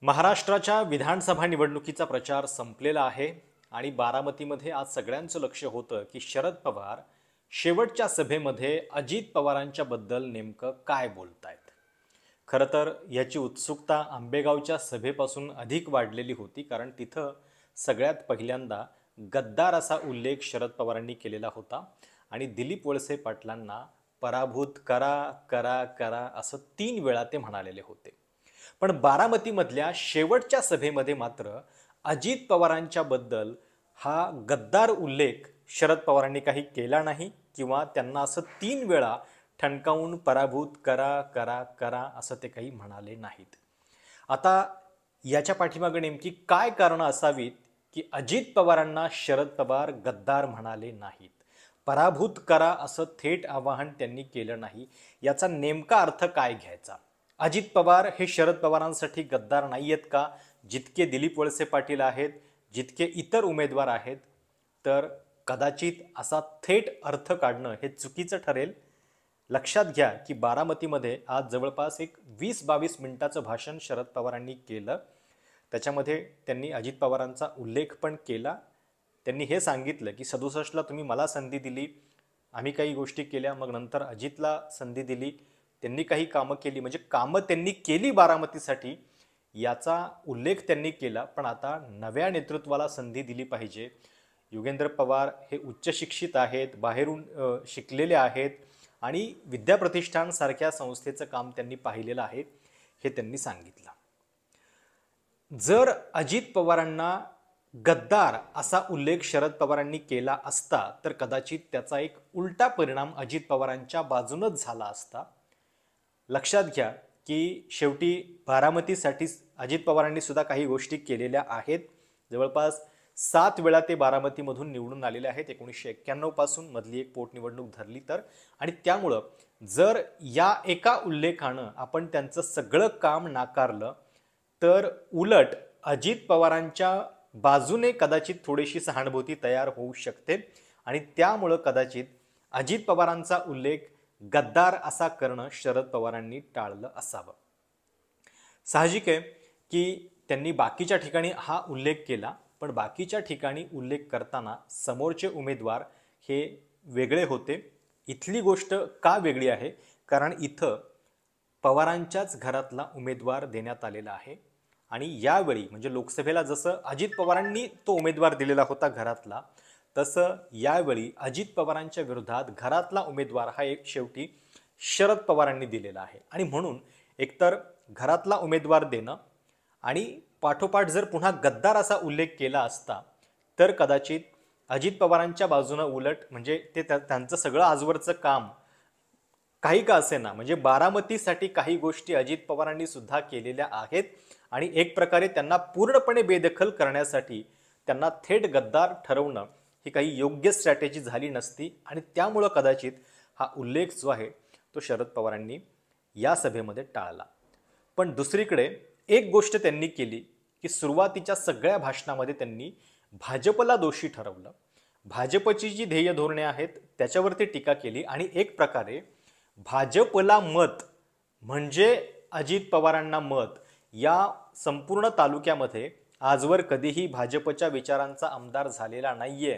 महाराष्ट्राच्या विधानसभा निवडणुकीचा प्रचार संपलेला आहे आणि बारामतीमध्ये आज सगळ्यांचं लक्ष होतं की शरद पवार शेवटच्या सभेमध्ये अजित पवारांच्या बद्दल नेमकं काय बोलतायत. खरं तर याची उत्सुकता आंबेगावच्या सभेपासून अधिक वाढलेली होती, कारण तिथं सगळ्यात पहिल्यांदा गद्दार असा उल्लेख शरद पवारांनी केलेला होता आणि दिलीप वळसे पाटलांना पराभूत करा करा करा असं 3 वेळा ते म्हणालेले होते. पण बारामतीमधल्या शेवटच्या सभेमध्ये मात्र अजित पवारांच्या बद्दल हा गद्दार उल्लेख शरद पवारांनी काही केला नाही किंवा त्यांना असं 3 वेळा ठणकावून पराभूत करा करा करा असं ते काही म्हणाले नाहीत. आता याच्या पाठीमागे नेमकी काय कारणं असावीत की अजित पवारांना शरद पवार गद्दार म्हणाले नाहीत, पराभूत करा असं थेट आवाहन त्यांनी केलं नाही, याचा नेमका अर्थ काय घ्यायचा? अजित पवार हे शरद पवारांसाठी गद्दार नाही आहेत का, जितके दिलीप वळसे पाटील आहेत, जितके इतर उमेदवार आहेत? तर कदाचित असा थेट अर्थ काढणं हे चुकीचं ठरेल. लक्षात घ्या की बारामतीमध्ये आज जवळपास एक 20-22 मिनिटाचं भाषण शरद पवारांनी केलं. त्याच्यामध्ये त्यांनी अजित पवारांचा उल्लेख पण केला. त्यांनी हे सांगितलं की 67ला तुम्ही मला संधी दिली, आम्ही काही गोष्टी केल्या, मग नंतर अजितला संधी दिली, त्यांनी काही कामं केली, म्हणजे कामं त्यांनी केली बारामतीसाठी याचा उल्लेख त्यांनी केला. पण आता नव्या नेतृत्वाला संधी दिली पाहिजे. योगेंद्र पवार हे उच्च शिक्षित आहेत, बाहेरून शिकलेले आहेत आणि विद्याप्रतिष्ठान सारख्या संस्थेचं काम त्यांनी पाहिलेलं आहे, हे त्यांनी सांगितलं. जर अजित पवारांना गद्दार असा उल्लेख शरद पवारांनी केला असता तर कदाचित त्याचा एक उलटा परिणाम अजित पवारांच्या बाजूनच झाला असता. लक्षात घ्या की शेवटी बारामतीसाठी अजित पवारांनी सुद्धा काही गोष्टी केलेल्या आहेत. जवळपास 7 वेळा ते बारामतीमधून निवडून आलेले आहेत 1991 पासून, मधली एक पोटनिवडणूक धरली तर. आणि त्यामुळं जर या एका उल्लेखानं आपण त्यांचं सगळं काम नाकारलं तर उलट अजित पवारांच्या बाजूने कदाचित थोडीशी सहानुभूती तयार होऊ शकते आणि त्यामुळं कदाचित अजित पवारांचा उल्लेख गद्दार असा करणं शरद पवारांनी टाळलं असावं. साहजिक आहे की त्यांनी बाकीच्या ठिकाणी हा उल्लेख केला, पण बाकीच्या ठिकाणी उल्लेख करताना समोरचे उमेदवार हे वेगळे होते. इथली गोष्ट का वेगळी आहे? कारण इथं पवारांच्याच घरातला उमेदवार देण्यात आलेला आहे आणि यावेळी म्हणजे लोकसभेला जसं अजित पवारांनी तो उमेदवार दिलेला होता घरातला, तसं यावेळी अजित पवारांच्या विरोधात घरातला उमेदवार हा एक शेवटी शरद पवारांनी दिलेला आहे. आणि म्हणून एकतर घरातला उमेदवार देणं आणि पाठोपाठ जर पुन्हा गद्दार असा उल्लेख केला असता तर कदाचित अजित पवारांच्या बाजूनं उलट म्हणजे ते त्यांचं सगळं आजवरचं काम काही का असेना, म्हणजे बारामतीसाठी काही गोष्टी अजित पवारांनी सुद्धा केलेल्या आहेत आणि एक प्रकारे त्यांना पूर्णपणे बेदखल करण्यासाठी त्यांना थेट गद्दार ठरवणं ही काही योग्य स्ट्रॅटेजी झाली नसती आणि त्यामुळं कदाचित हा उल्लेख जो आहे तो शरद पवारांनी या सभेमध्ये टाळला. पण दुसरीकडे एक गोष्ट त्यांनी केली की सुरुवातीच्या सगळ्या भाषणामध्ये त्यांनी भाजपला दोषी ठरवलं. भाजपची जी ध्येय धोरणे आहेत त्याच्यावरती टीका केली आणि एक प्रकारे भाजपला मत म्हणजे अजित पवारांना मत, या संपूर्ण तालुक्यामध्ये आजवर कधीही भाजपच्या विचारांचा आमदार झालेला नाहीये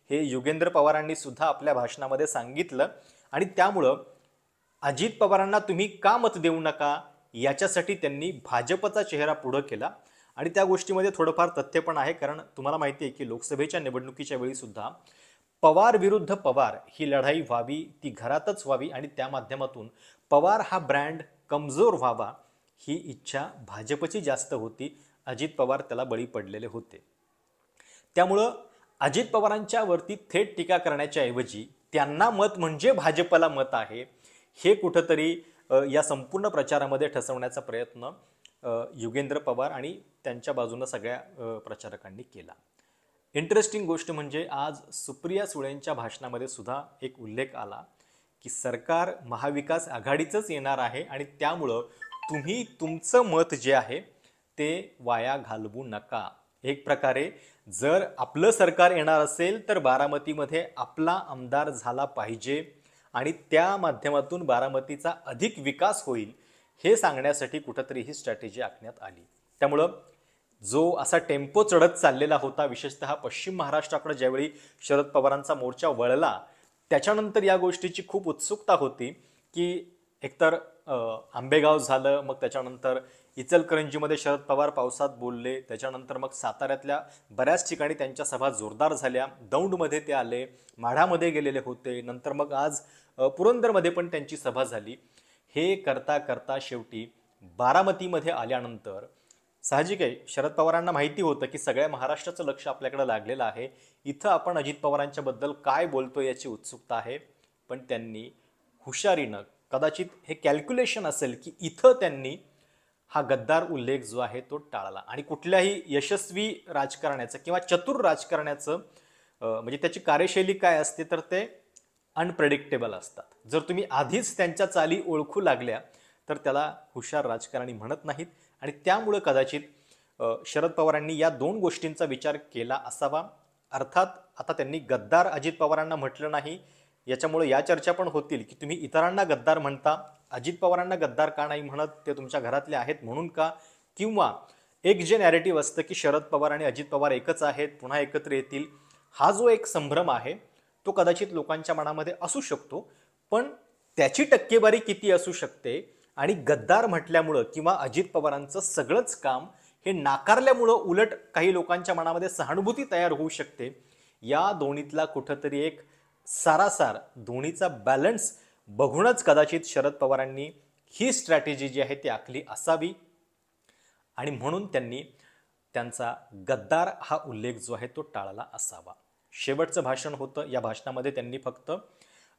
हे योगेंद्र पवारांनी सुद्धा आपल्या भाषणामध्ये सांगितलं. आणि त्यामुळं अजित पवारांना तुम्ही का मत देऊ नका याच्यासाठी त्यांनी भाजपचा चेहरा पुढं केला. आणि त्या गोष्टीमध्ये थोडंफार तथ्य पण आहे, कारण तुम्हाला माहिती आहे की लोकसभेच्या निवडणुकीच्या वेळी सुद्धा पवार विरुद्ध पवार ही लढाई व्हावी, ती घरातच व्हावी आणि त्या माध्यमातून पवार हा ब्रँड कमजोर व्हावा ही इच्छा भाजपची जास्त होती. अजित पवार त्याला बळी पडलेले होते. त्यामुळं अजित पवारांच्या वरती थेट टीका करण्याच्या ऐवजी त्यांना मत म्हणजे भाजपला मत आहे हे कुठंतरी या संपूर्ण प्रचारामध्ये ठसवण्याचा प्रयत्न योगेंद्र पवार आणि त्यांच्या बाजूनं सगळ्या प्रचारकांनी केला. इंटरेस्टिंग गोष्ट म्हणजे आज सुप्रिया सुळेंच्या भाषणामध्ये सुद्धा एक उल्लेख आला की सरकार महाविकास आघाडीचंच येणार आहे आणि त्यामुळं तुम्ही तुमचं मत जे आहे ते वाया घालवू नका. एक प्रकारे जर आपलं सरकार येणार असेल तर बारामतीमध्ये आपला आमदार झाला पाहिजे आणि त्या माध्यमातून बारामतीचा अधिक विकास होईल हे सांगण्यासाठी कुठंतरी ही स्ट्रॅटेजी आखण्यात आली. त्यामुळं जो असा टेम्पो चढत चाललेला होता, विशेषतः पश्चिम महाराष्ट्राकडे ज्यावेळी शरद पवारांचा मोर्चा वळला, त्याच्यानंतर या गोष्टीची खूप उत्सुकता होती की एकतर आंबेगाव झालं, मग त्याच्यानंतर इचलकरंजीमध्ये शरद पवार पावसात बोलले, त्याच्यानंतर मग साताऱ्यातल्या बऱ्याच ठिकाणी त्यांच्या सभा जोरदार झाल्या, दौंडमध्ये ते आले, माढामध्ये गेलेले होते, नंतर मग आज पुरंदरमध्ये पण त्यांची सभा झाली. हे करता करता शेवटी बारामतीमध्ये आल्यानंतर साहजिक आहे, शरद पवारांना माहिती होतं की सगळ्या महाराष्ट्राचं लक्ष आपल्याकडे लागलेलं आहे, इथं आपण अजित पवारांच्या बद्दल काय बोलतो याची उत्सुकता आहे. पण त्यांनी हुशारीनं, कदाचित हे कॅल्क्युलेशन असेल की इथं त्यांनी हा गद्दार उल्लेख जो आहे तो टाळला. आणि कुठल्याही यशस्वी राजकारण्याचं किंवा चतुर राजकारण्याचं म्हणजे त्याची कार्यशैली काय असते, तर ते अनप्रेडिक्टेबल असतात. जर तुम्ही आधीच त्यांच्या चाली ओळखू लागल्या तर त्याला हुशार राजकारणी म्हणत नाहीत. आणि त्यामुळं कदाचित शरद पवारांनी या दोन गोष्टींचा विचार केला असावा. अर्थात आता त्यांनी गद्दार अजित पवारांना म्हटलं नाही, याच्यामुळे या चर्चा पण होतील की तुम्ही इतरांना गद्दार म्हणता, अजित पवारांना गद्दार का नाही म्हणत, ते तुमच्या घरातले आहेत म्हणून का, किंवा एक जे नॅरेटिव्ह असतं की शरद पवार आणि अजित पवार एकच आहेत, पुन्हा एकत्र येतील, हा जो एक संभ्रम आहे तो कदाचित लोकांच्या मनामध्ये असू शकतो. पण त्याची टक्केवारी किती असू शकते आणि गद्दार म्हटल्यामुळं किंवा अजित पवारांचं सगळंच काम हे नाकारल्यामुळं उलट काही लोकांच्या मनामध्ये सहानुभूती तयार होऊ शकते, या दोन्हीतला कुठंतरी एक सारासार दोन्हीचा बॅलन्स बघूनच कदाचित शरद पवारांनी ही स्ट्रॅटेजी जी आहे ती आखली असावी. आणि म्हणून त्यांनी त्यांचा गद्दार हा उल्लेख जो आहे तो टाळला असावा. शेवटचं भाषण होतं, या भाषणामध्ये त्यांनी फक्त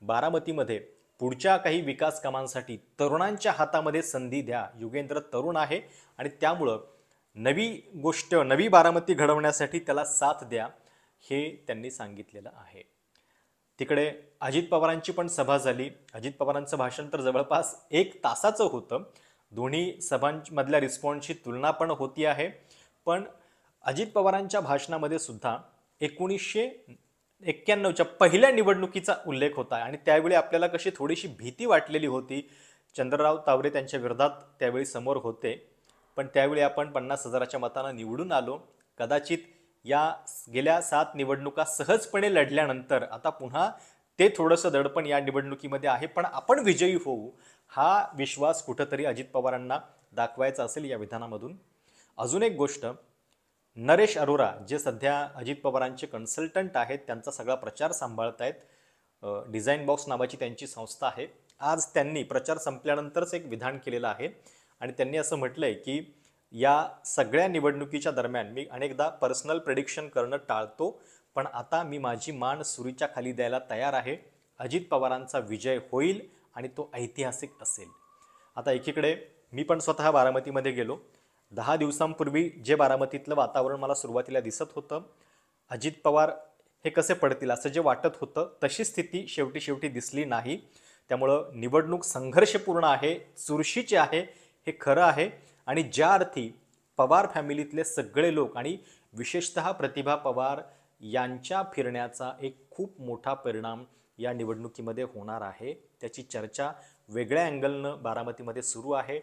बारामतीमध्ये पुढच्या काही विकास कामांसाठी तरुणांच्या हातामध्ये संधी द्या, युगेंद्र तरुण आहे आणि त्यामुळं नवी बारामती घडवण्यासाठी त्याला साथ द्या, हे त्यांनी सांगितलेलं आहे. तिकडे अजित पवारांची पण सभा झाली. अजित पवारांचं भाषण तर जवळपास 1 तासाचं होतं. दोन्ही सभांमधल्या रिस्पॉन्सची तुलना पण होती आहे. पण अजित पवारांच्या भाषणामध्ये सुद्धा 1991च्या पहिल्या निवडणुकीचा उल्लेख होता आणि त्यावेळी आपल्याला कशी थोडीशी भीती वाटलेली होती. चंद्रराव तावरे त्यांच्या विरोधात त्यावेळी समोर होते, पण त्यावेळी आपण 50,000च्या मतानं निवडून आलो. कदाचित या गेल्या 7 निवडणुका सहजपणे लढल्यानंतर आता पुन्हा ते थोडंसं दडपण या निवडणुकीमध्ये आहे, पण आपण विजयी होऊ, हा विश्वास कुठंतरी अजित पवारांना दाखवायचा असेल या विधानामधून. अजून एक गोष्ट, नरेश अरोरा जे सध्या अजित पवारांचे कन्सल्टंट आहेत, त्यांचा सगळा प्रचार सांभाळत आहेत, डिझाईन बॉक्स नावाची त्यांची संस्था आहे. आज त्यांनी प्रचार संपल्यानंतरच एक विधान केलेलं आहे आणि त्यांनी असं म्हटलंय की या सगळ्या निवडणुकीच्या दरम्यान मी अनेकदा पर्सनल प्रेडिक्शन करणं टाळतो, पण आता मी माझी मान सुरीच्या खाली द्यायला तयार आहे. अजित पवारांचा विजय होईल आणि तो ऐतिहासिक असेल. आता एकीकडे मी पण स्वतः बारामतीमध्ये गेलो. 10 दिवसांपूर्वी जे बारामतीतलं वातावरण मला सुरुवातीला दिसत होतं, अजित पवार हे कसे पडतील असं जे वाटत होतं, तशी स्थिती शेवटी दिसली नाही. त्यामुळं निवडणूक संघर्षपूर्ण आहे, चुरशीची आहे, हे खरं आहे. आणि ज्या अर्थी पवार फॅमिलीतले सगळे लोक आणि विशेषतः प्रतिभा पवार यांच्या फिरण्याचा एक खूप मोठा परिणाम या निवडणुकीमध्ये होणार आहे, त्याची चर्चा वेगळ्या अँगलनं बारामतीमध्ये सुरू आहे.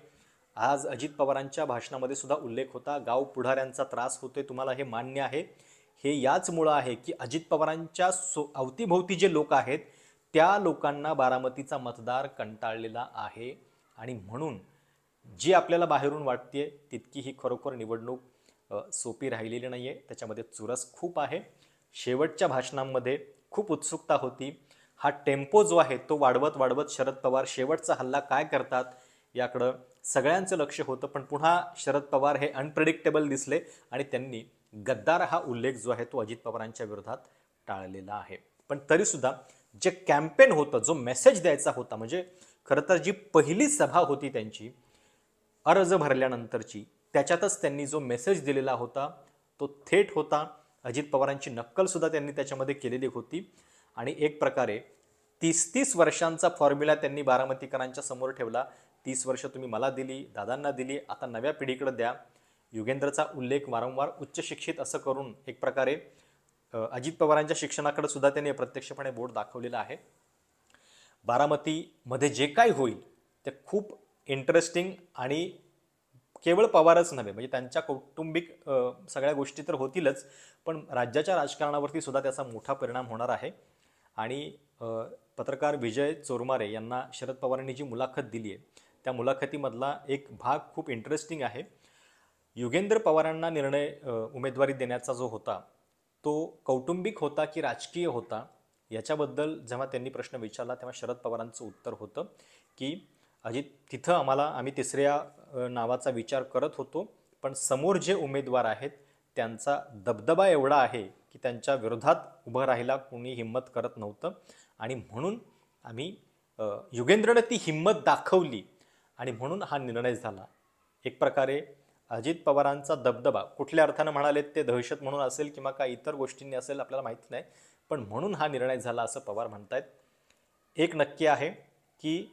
आज अजित पवारांच्या भाषणामध्ये सुद्धा उल्लेख होता, गाव पुढाऱ्यांचा त्रास होतोय, तुम्हाला हे मान्य आहे. हे याचमुळं आहे की अजित पवारांच्या अवतीभोवती जे लोक आहेत त्या लोकांना बारामतीचा मतदार कंटाळलेला आहे आणि म्हणून जी आपल्याला बाहेरून वाटते तितकी ही खरोखर निवडणूक सोपी राहिलेली नाही आहे, त्याच्यामध्ये चुरस खूप आहे. शेवटच्या भाषणांमध्ये खूप उत्सुकता होती. हा टेम्पो जो आहे तो वाढवत शरद पवार शेवटचा हल्ला काय करतात याकडं सगळ्यांचं लक्ष होतं. पण पुन्हा शरद पवार हे अनप्रेडिक्टेबल दिसले आणि त्यांनी गद्दार हा उल्लेख जो आहे तो अजित पवारांच्या विरोधात टाळलेला आहे. पण तरीसुद्धा जे कॅम्पेन होतं, जो मेसेज द्यायचा होता, म्हणजे खरं तर जी पहिली सभा होती त्यांची अर्ज भरल्यानंतरची, त्याच्यातच त्यांनी जो मेसेज दिलेला होता तो थेट होता. अजित पवारांची नक्कलसुद्धा त्यांनी त्याच्यामध्ये केलेली होती आणि एक प्रकारे 30 वर्षांचा फॉर्म्युला त्यांनी बारामतीकरांच्या समोर ठेवला. 30 वर्ष तुम्ही मला दिली, दादांना दिली, आता नव्या पिढीकडे द्या. युगेंद्रचा उल्लेख वारंवार उच्च शिक्षित असं करून एक प्रकारे अजित पवारांच्या शिक्षणाकडे सुद्धा त्यांनी प्रत्यक्षपणे बोट दाखवलेलं आहे. बारामतीमध्ये जे काही होईल ते खूप इंटरेस्टिंग आणि केवळ पवारच नव्हे, म्हणजे त्यांच्या कौटुंबिक सगळ्या गोष्टी तर होतीलच, पण राज्याच्या राजकारणावरती सुद्धा त्याचा मोठा परिणाम होणार आहे. आणि पत्रकार विजय चोरमारे यांना शरद पवारांनी जी मुलाखत दिली आहे, त्या मुलाखतीमधला एक भाग खूप इंटरेस्टिंग आहे. युगेंद्र पवारांना निर्णय उमेदवारी देण्याचा जो होता, तो कौटुंबिक होता की राजकीय होता, याच्याबद्दल जेव्हा त्यांनी प्रश्न विचारला तेव्हा शरद पवारांचं उत्तर होतं की अजित, तिथं आम्ही तिसऱ्या नावाचा विचार करत होतो, पण समोर जे उमेदवार आहेत त्यांचा दबदबा एवढा आहे की त्यांच्या विरोधात उभं राहायला कोणी हिंमत करत नव्हतं, आणि म्हणून आम्ही युगेंद्रनं ती हिंमत दाखवली आणि म्हणून हा निर्णय झाला. एक प्रकारे अजित पवारांचा दबदबा, कुठल्या अर्थानं म्हणाले ते दहशत म्हणून असेल किंवा काही इतर गोष्टींनी असेल आपल्याला माहिती नाही, पण म्हणून हा निर्णय झाला असं पवार म्हणतायत. एक नक्की आहे की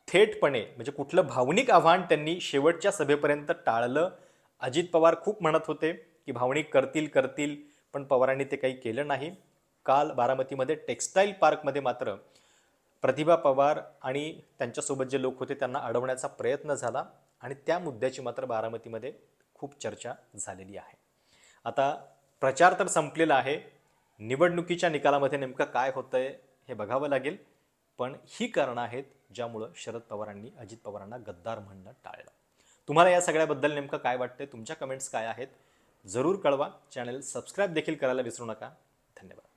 थेटपणे म्हणजे कुठलं भावनिक आव्हान त्यांनी शेवटच्या सभेपर्यंत टाळलं. अजित पवार खूप म्हणत होते की भावनिक करतील, पण पवारांनी ते काही केलं नाही. काल बारामतीमध्ये टेक्स्टाईल पार्कमध्ये मात्र प्रतिभा पवार आणि त्यांच्यासोबत जे लोक होते त्यांना अडवण्याचा प्रयत्न झाला, आणि त्या मुद्द्याची मात्र बारामतीमध्ये खूप चर्चा झालेली आहे. आता प्रचार तर संपलेला आहे, निवडणुकीच्या निकालामध्ये नेमकं काय होतंय हे बघावं लागेल, पण ही कारणं आहेत ज्यामुळं शरद पवारांनी अजित पवारांना गद्दार म्हणणं टाळलं. तुम्हाला या सगळ्याबद्दल नेमकं काय वाटतंय, तुमच्या कमेंट्स काय आहेत जरूर कळवा. चॅनल सबस्क्राईब देखील करायला विसरू नका. धन्यवाद.